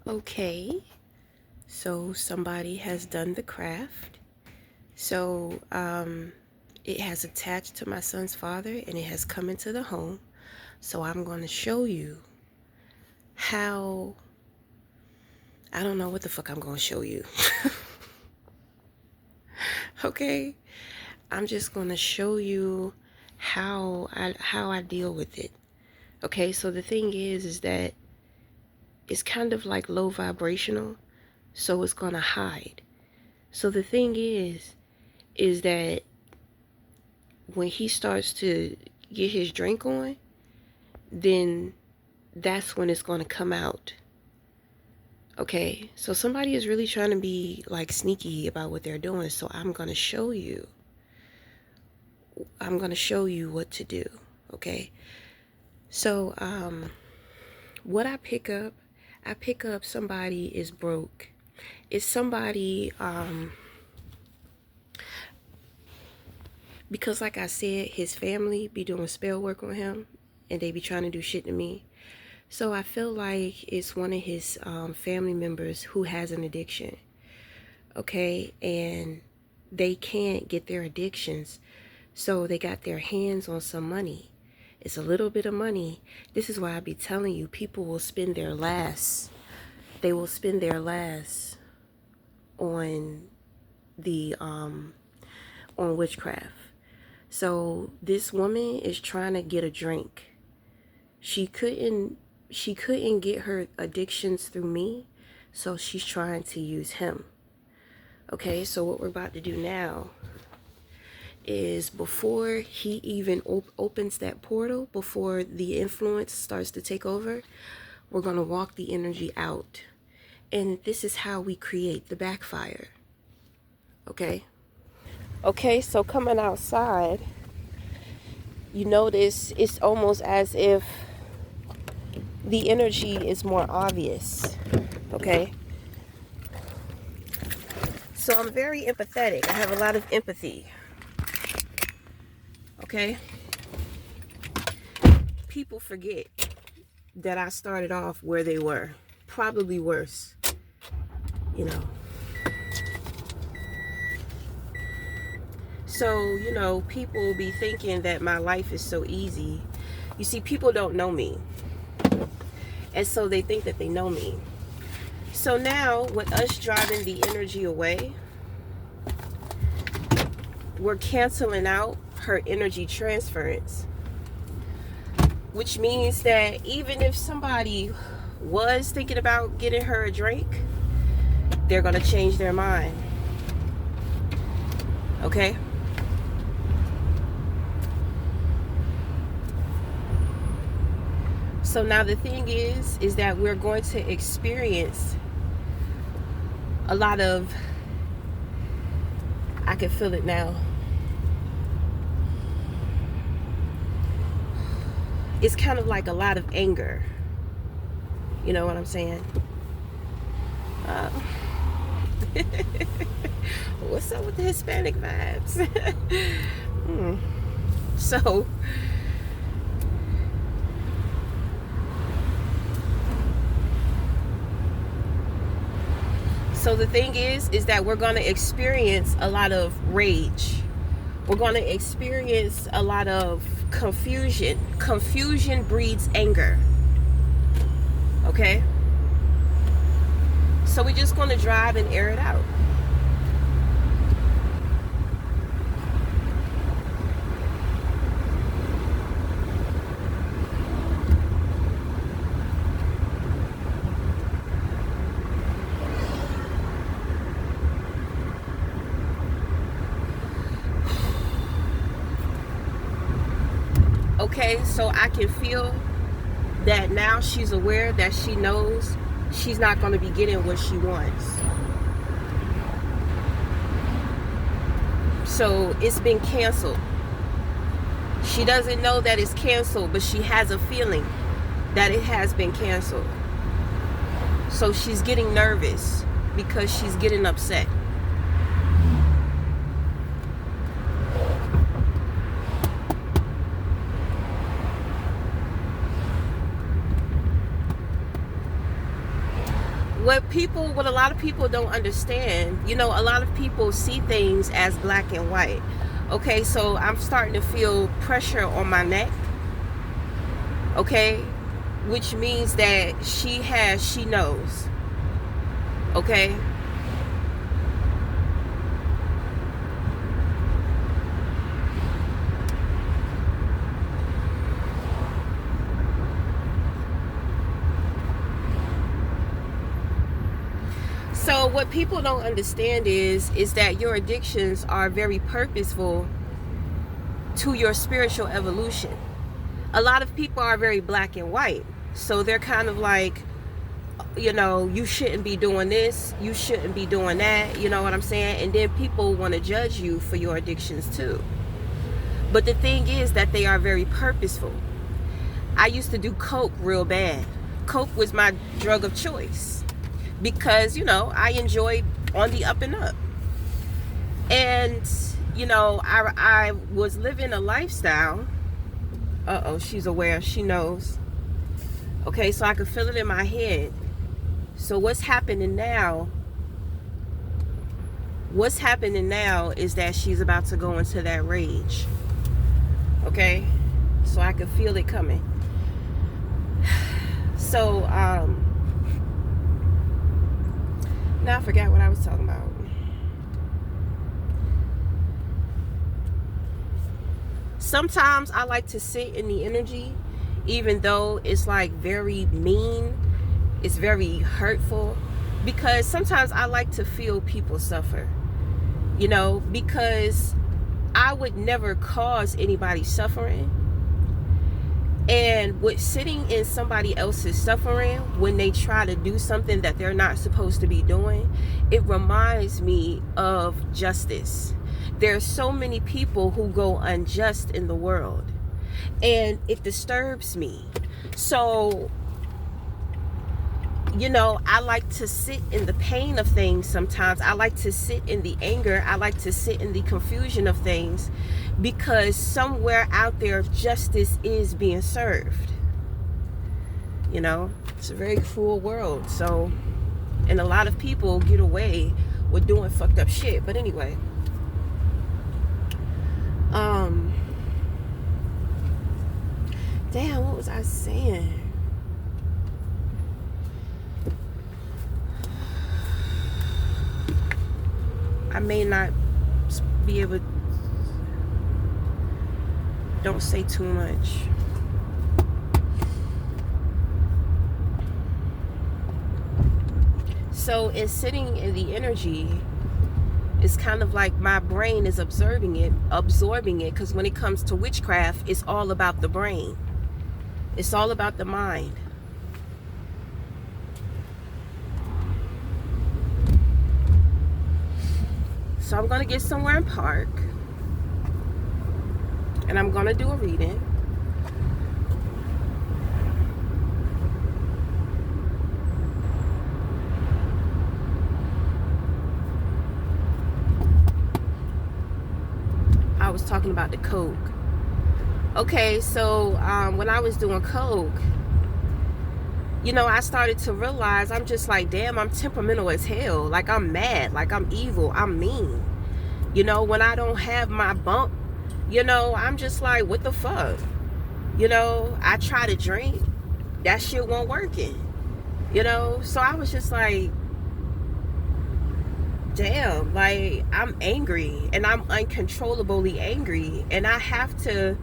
Okay, so somebody has done the craft. So it has attached to my son's father and it has come into the home. So I'm going to show you how. I don't know what the fuck I'm going to show you. Okay, I'm just going to show you how I deal with it. Okay, so the thing is that it's kind of like low vibrational, so it's going to hide. So the thing is that when he starts to get his drink on, then that's when it's going to come out. Okay, so somebody is really trying to be like sneaky about what they're doing. So I'm going to show you. I'm going to show you what to do. Okay, so what I pick up somebody is broke. It's somebody, because like I said, his family be doing spell work on him and they be trying to do shit to me. So I feel like it's one of his family members who has an addiction. Okay, and they can't get their addictions, so they got their hands on some money. It's a little bit of money. This is why I be telling you, people will spend their last. They will spend their last on the on witchcraft. So this woman is trying to get a drink. She couldn't get her addictions through me, so she's trying to use him. Okay, so what we're about to do now is, before he even opens that portal, before the influence starts to take over, we're going to walk the energy out. And this is how we create the backfire. Okay? Okay, so coming outside, you notice it's almost as if the energy is more obvious. Okay? So I'm very empathetic. I have a lot of empathy. Okay? People forget that I started off where they were. Probably worse. You know. So, people be thinking that my life is so easy. You see, people don't know me. And so they think that they know me. So now, with us driving the energy away, we're canceling out her energy transference. Which means that even if somebody was thinking about getting her a drink, they're going to change their mind. Okay? So now the thing is that we're going to experience a lot of, I can feel it now. It's kind of like a lot of anger. You know what I'm saying? What's up with the Hispanic vibes? So the thing is that we're going to experience a lot of rage. We're going to experience a lot of confusion. Confusion breeds anger. Okay? So we're just going to drive and air it out. Okay, so I can feel that now she's aware that she knows she's not going to be getting what she wants. So it's been canceled. She doesn't know that it's canceled, but she has a feeling that it has been canceled. So she's getting nervous because she's getting upset. what a lot of people don't understand, you know, a lot of people see things as black and white. Okay, so I'm starting to feel pressure on my neck. Okay, which means that she knows. Okay. So what people don't understand is that your addictions are very purposeful to your spiritual evolution. A lot of people are very black and white. So they're kind of like, you know, you shouldn't be doing this, you shouldn't be doing that, you know what I'm saying? And then people want to judge you for your addictions too. But the thing is that they are very purposeful. I used to do coke real bad. Coke was my drug of choice because, you know, I enjoyed on the up and up. And, you know, I was living a lifestyle. Uh-oh, she's aware, she knows. Okay, so I could feel it in my head. So what's happening now is that she's about to go into that rage. Okay, so I could feel it coming. So now I forgot what I was talking about. Sometimes I like to sit in the energy, even though it's like very mean, it's very hurtful, because sometimes I like to feel people suffer, you know, because I would never cause anybody suffering. And with sitting in somebody else's suffering when they try to do something that they're not supposed to be doing, it reminds me of justice. There's so many people who go unjust in the world, and it disturbs me. So, you know, I like to sit in the pain of things sometimes. I like to sit in the anger. I like to sit in the confusion of things, because somewhere out there justice is being served. You know, it's a very cruel world. So, and a lot of people get away with doing fucked up shit. But anyway, damn, what was I saying? I may not be able. Don't say too much. So in sitting in the energy, it's kind of like my brain is absorbing it, because when it comes to witchcraft, it's all about the brain. It's all about the mind. So I'm going to get somewhere and park, and I'm going to do a reading. I was talking about the coke. Okay, so when I was doing coke, you know, I started to realize, I'm just like, damn, I'm temperamental as hell. Like, I'm mad, like I'm evil, I'm mean. You know, when I don't have my bump, you know, I'm just like, what the fuck? You know, I try to drink, that shit won't working. You know, so I was just like, damn, like, I'm angry, and I'm uncontrollably angry, and I have to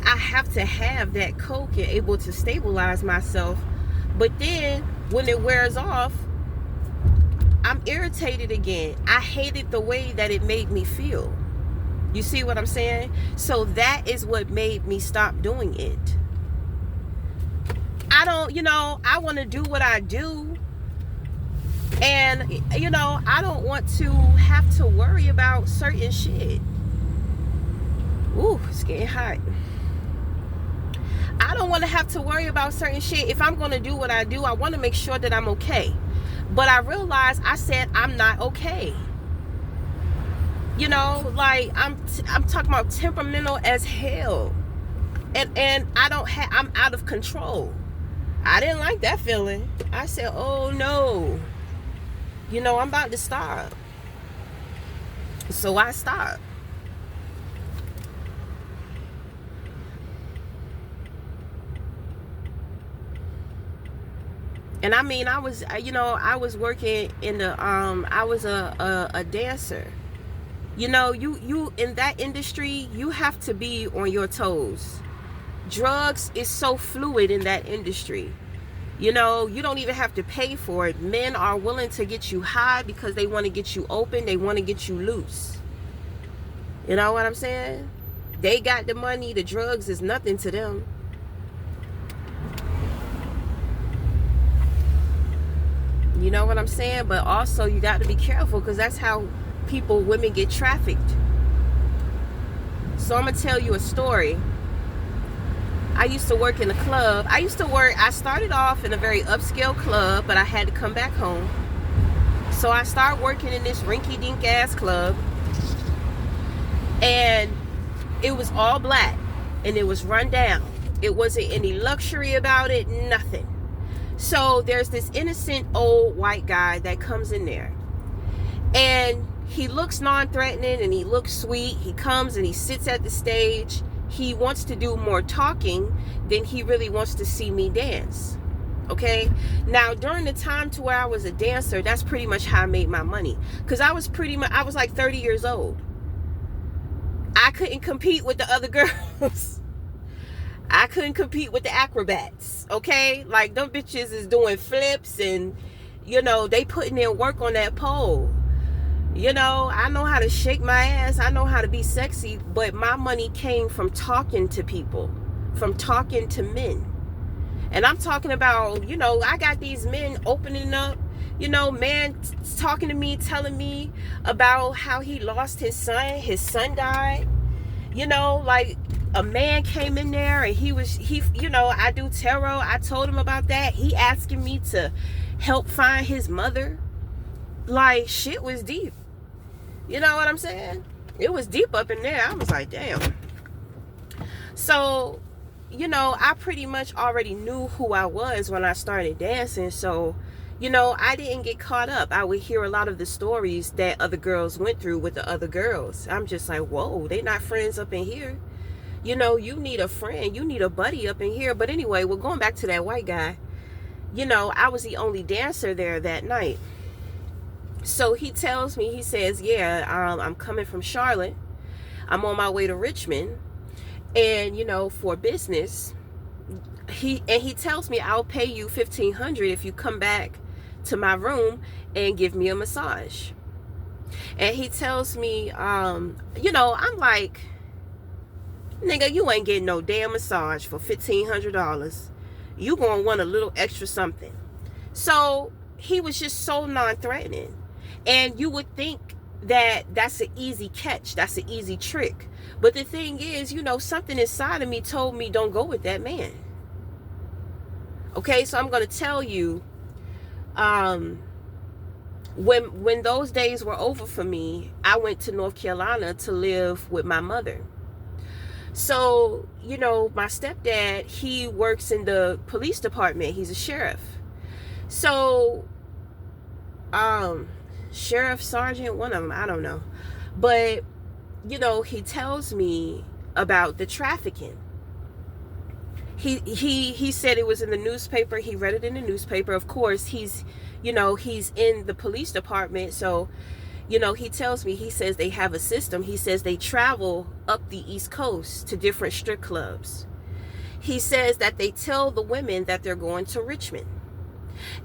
have that coke and able to stabilize myself. But then when it wears off, I'm irritated again. I hated the way that it made me feel. You see what I'm saying? So that is what made me stop doing it. I don't, you know, I want to do what I do. And, you know, I don't want to have to worry about certain shit. Ooh, it's getting hot. I don't want to have to worry about certain shit. If I'm going to do what I do, I want to make sure that I'm okay. But I realized, I said, I'm not okay. You know, like, I'm talking about temperamental as hell. And I'm out of control. I didn't like that feeling. I said, oh no, I'm about to stop. So I stopped. And I mean, I was working in the, I was a dancer. You in that industry, you have to be on your toes. Drugs is so fluid in that industry. You don't even have to pay for it. Men are willing to get you high because they want to get you open. They want to get you loose. You know what I'm saying? They got the money. The drugs is nothing to them. You know what I'm saying? But also you got to be careful, because that's how women get trafficked. So I'm going to tell you a story. I used to work in a club. I started off in a very upscale club, but I had to come back home. So I started working in this rinky-dink ass club. And it was all black. And it was run down. It wasn't any luxury about it, nothing. So there's this innocent old white guy that comes in there. And he looks non-threatening and he looks sweet. He comes and he sits at the stage. He wants to do more talking than he really wants to see me dance. Okay? Now, during the time to where I was a dancer, that's pretty much how I made my money. Because I was like 30 years old. I couldn't compete with the other girls. I couldn't compete with the acrobats. Okay? Like, them bitches is doing flips and, they putting in work on that pole. I know how to shake my ass. I know how to be sexy. But my money came from talking to people, from talking to men. And I'm talking about, I got these men opening up, man talking to me, telling me about how he lost his son. His son died. Like a man came in there and he I do tarot. I told him about that. He asking me to help find his mother. Like, shit was deep. You know what I'm saying? It was deep up in there. I was like, damn. So, I pretty much already knew who I was when I started dancing. So, I didn't get caught up. I would hear a lot of the stories that other girls went through with the other girls. I'm just like, whoa, they not friends up in here. You need a friend. You need a buddy up in here. But anyway, well, going back to that white guy, I was the only dancer there that night. So he tells me, he says, yeah, I'm coming from Charlotte. I'm on my way to Richmond. And, for business. He tells me, I'll pay you $1,500 if you come back to my room and give me a massage. And he tells me, I'm like, nigga, you ain't getting no damn massage for $1,500. You gonna want a little extra something. So he was just so non-threatening. And you would think that that's an easy catch. That's an easy trick. But the thing is, something inside of me told me don't go with that man. Okay, so I'm going to tell you, when those days were over for me, I went to North Carolina to live with my mother. So, my stepdad, he works in the police department. He's a sheriff. So, sheriff, sergeant, one of them, I don't know. But, he tells me about the trafficking. He said it was in the newspaper. He read it in the newspaper. Of course, he's in the police department. So, he tells me, he says they have a system. He says they travel up the East Coast to different strip clubs. He says that they tell the women that they're going to Richmond.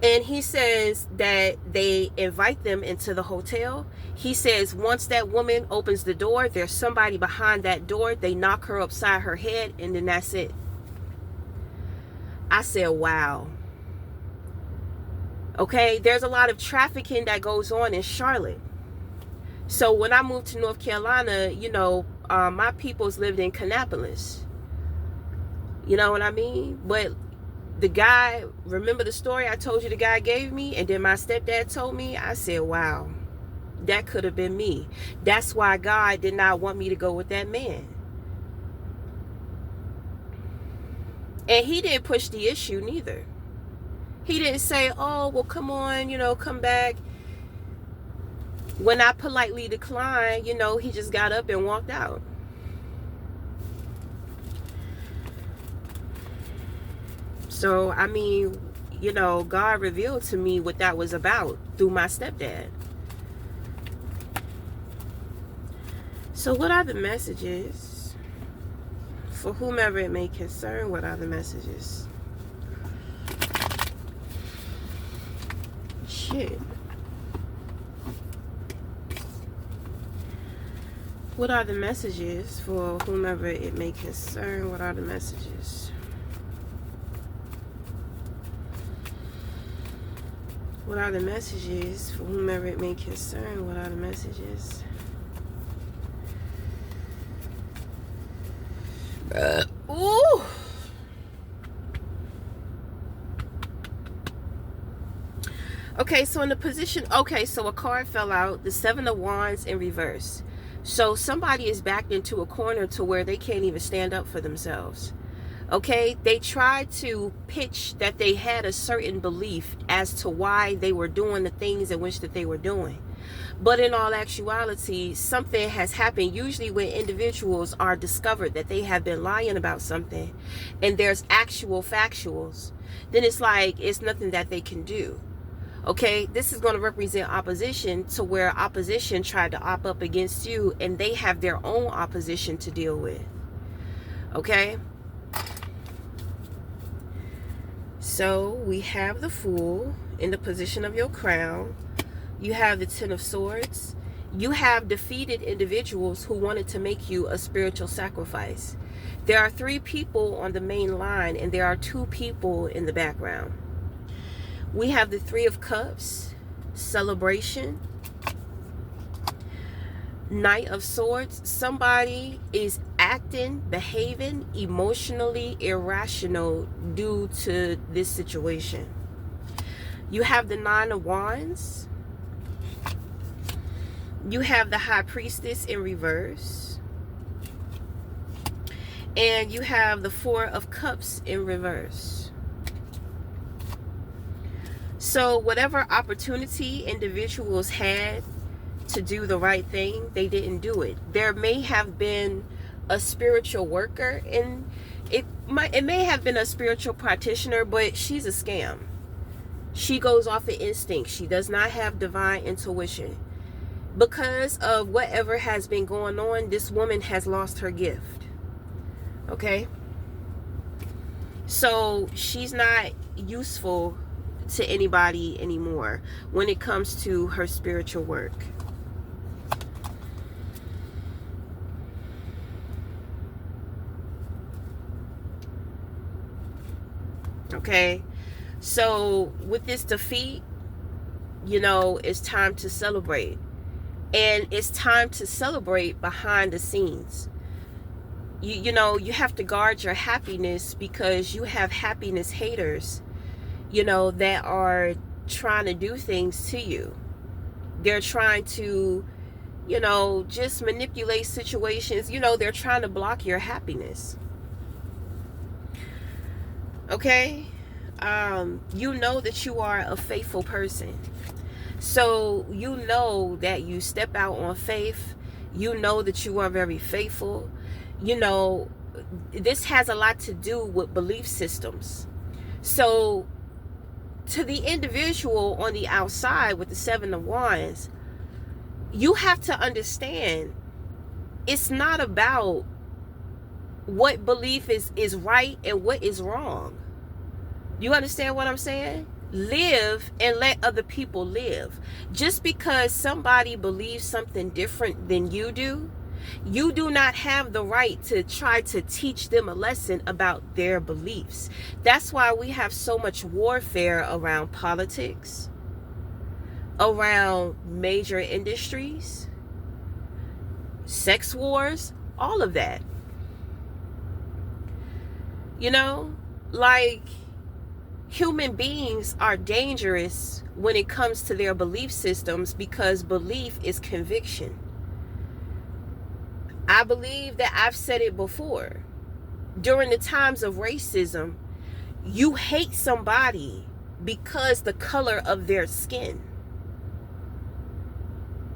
And he says that they invite them into the hotel. He says once that woman opens the door, there's somebody behind that door. They knock her upside her head, and then that's it. I said, wow. Okay, there's a lot of trafficking that goes on in Charlotte. So when I moved to North Carolina, my peoples lived in Kannapolis. You know what I mean? But the guy, remember the story I told you the guy gave me, and then my stepdad told me? I said, wow, that could have been me. That's why God did not want me to go with that man. And he didn't push the issue neither. He didn't say, oh, well, come on, come back. When I politely declined, he just got up and walked out. So, I mean, God revealed to me what that was about through my stepdad. So what are the messages? For whomever it may concern, what are the messages? Shit. What are the messages for whomever it may concern? What are the messages? What are the messages for whomever it may concern? What are the messages? Ooh. Okay, so in the position, so a card fell out, the Seven of Wands in reverse. So somebody is backed into a corner to where they can't even stand up for themselves. Okay, they tried to pitch that they had a certain belief as to why they were doing the things in which that they were doing. But in all actuality, something has happened. Usually when individuals are discovered that they have been lying about something and there's actual factuals, then it's like it's nothing that they can do. Okay, this is going to represent opposition to where opposition tried to op up against you and they have their own opposition to deal with. Okay, so we have the Fool in the position of your crown. You have the Ten of Swords. You have defeated individuals who wanted to make you a spiritual sacrifice. There are 3 people on the main line and there are 2 people in the background. We have the Three of Cups, celebration. Knight of Swords. Somebody is acting, behaving emotionally irrational due to this situation. You have the Nine of Wands. You have the High Priestess in reverse. And you have the Four of Cups in reverse. So whatever opportunity individuals had to do the right thing, they didn't do it. There may have been a spiritual worker, and it may have been a spiritual practitioner, but she's a scam. She goes off of instinct. She does not have divine intuition. Because of whatever has been going on, this woman has lost her gift. Okay? So she's not useful to anybody anymore when it comes to her spiritual work. Okay? So with this defeat, it's time to celebrate. And it's time to celebrate behind the scenes. You have to guard your happiness, because you have happiness haters, that are trying to do things to you. They're trying to, just manipulate situations. They're trying to block your happiness. Okay? You know that you are a faithful person. So you know that you step out on faith. You know that you are very faithful. This has a lot to do with belief systems. So to the individual on the outside with the Seven of Wands, you have to understand it's not about what belief is right and what is wrong. You understand what I'm saying? Live and let other people live. Just because somebody believes something different than you do not have the right to try to teach them a lesson about their beliefs. That's why we have so much warfare around politics, around major industries, sex wars, all of that. Like, human beings are dangerous when it comes to their belief systems, because belief is conviction. I believe that I've said it before. During the times of racism, you hate somebody because the color of their skin.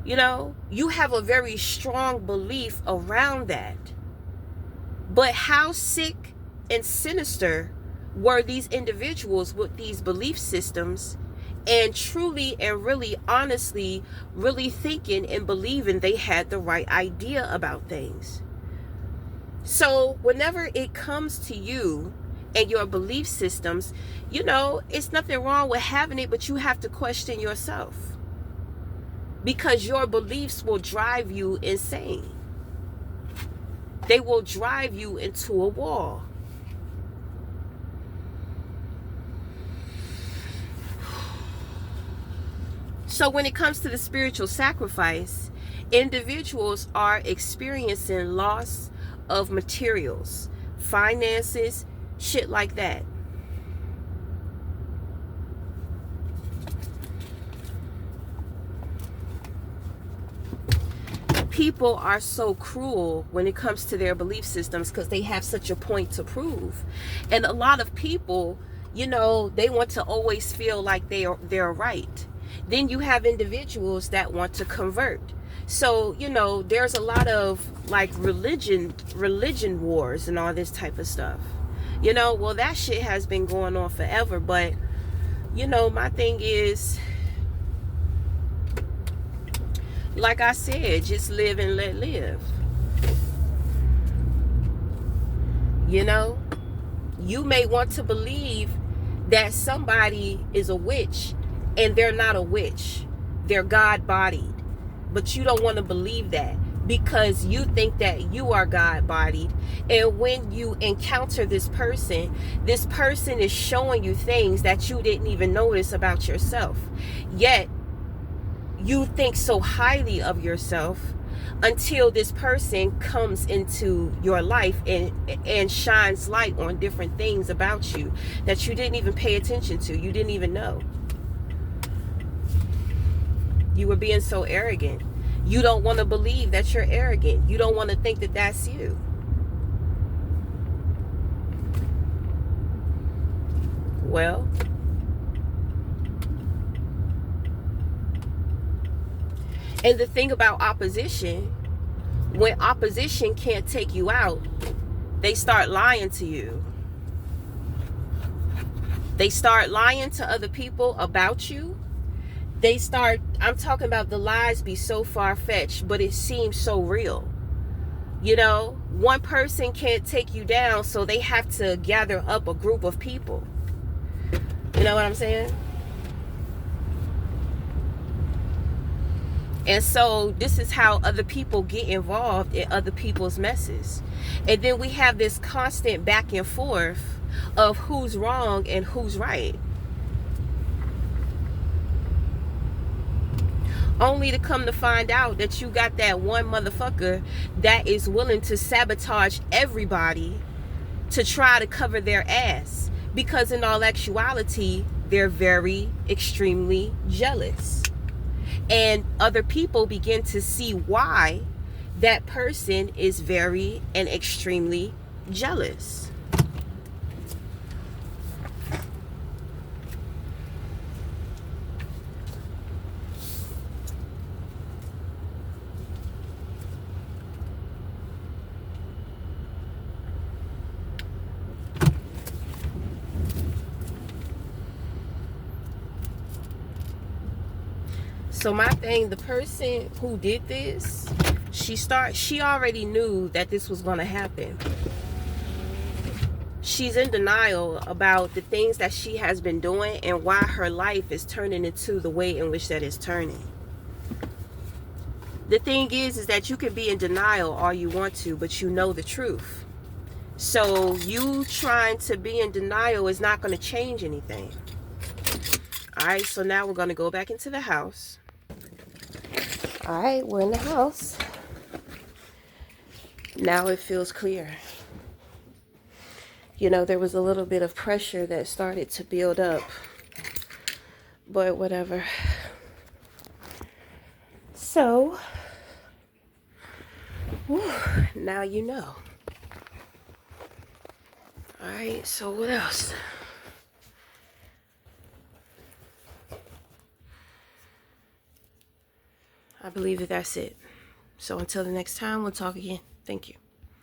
You know, you have a very strong belief around that. But how sick and sinister were these individuals with these belief systems, and truly and really honestly really thinking and believing they had the right idea about things. So whenever it comes to you and your belief systems, you know, it's nothing wrong with having it, but you have to question yourself, because your beliefs will drive you insane. They will drive you into a wall. So when it comes to the spiritual sacrifice, individuals are experiencing loss of materials, finances, shit like that. People are so cruel when it comes to their belief systems because they have such a point to prove. And a lot of people, you know, they want to always feel like they're right. Then you have individuals that want to convert. So, you know, there's a lot of like religion wars and all this type of stuff. You know, well, that shit has been going on forever. But, you know, my thing is, like I said, just live and let live. You know, you may want to believe that somebody is a witch, and they're not a witch. They're God-bodied. But you don't want to believe that because you think that you are God-bodied. And when you encounter this person is showing you things that you didn't even notice about yourself. Yet, you think so highly of yourself until this person comes into your life and shines light on different things about you that you didn't even pay attention to. You didn't even know. You were being so arrogant. You don't want to believe that you're arrogant. You don't want to think that that's you. Well, and the thing about opposition, when opposition can't take you out, they start lying to you. They start lying to other people about you. I'm talking about the lies be so far-fetched, but it seems so real. You know, one person can't take you down, so they have to gather up a group of people. You know what I'm saying? And so this is how other people get involved in other people's messes. And then we have this constant back and forth of who's wrong and who's right. Only to come to find out that you got that one motherfucker that is willing to sabotage everybody to try to cover their ass. Because in all actuality, they're very extremely jealous. And other people begin to see why that person is very and extremely jealous. So my thing, the person who did this, she already knew that this was going to happen. She's in denial about the things that she has been doing and why her life is turning into the way in which that is turning. The thing is that you can be in denial all you want to, but you know the truth. So you trying to be in denial is not going to change anything. All right, so now we're going to go back into the house. All right, we're in the house. Now it feels clear. You know, there was a little bit of pressure that started to build up, but whatever. So, now you know. All right, so what else? I believe that that's it. So until the next time, we'll talk again. Thank you.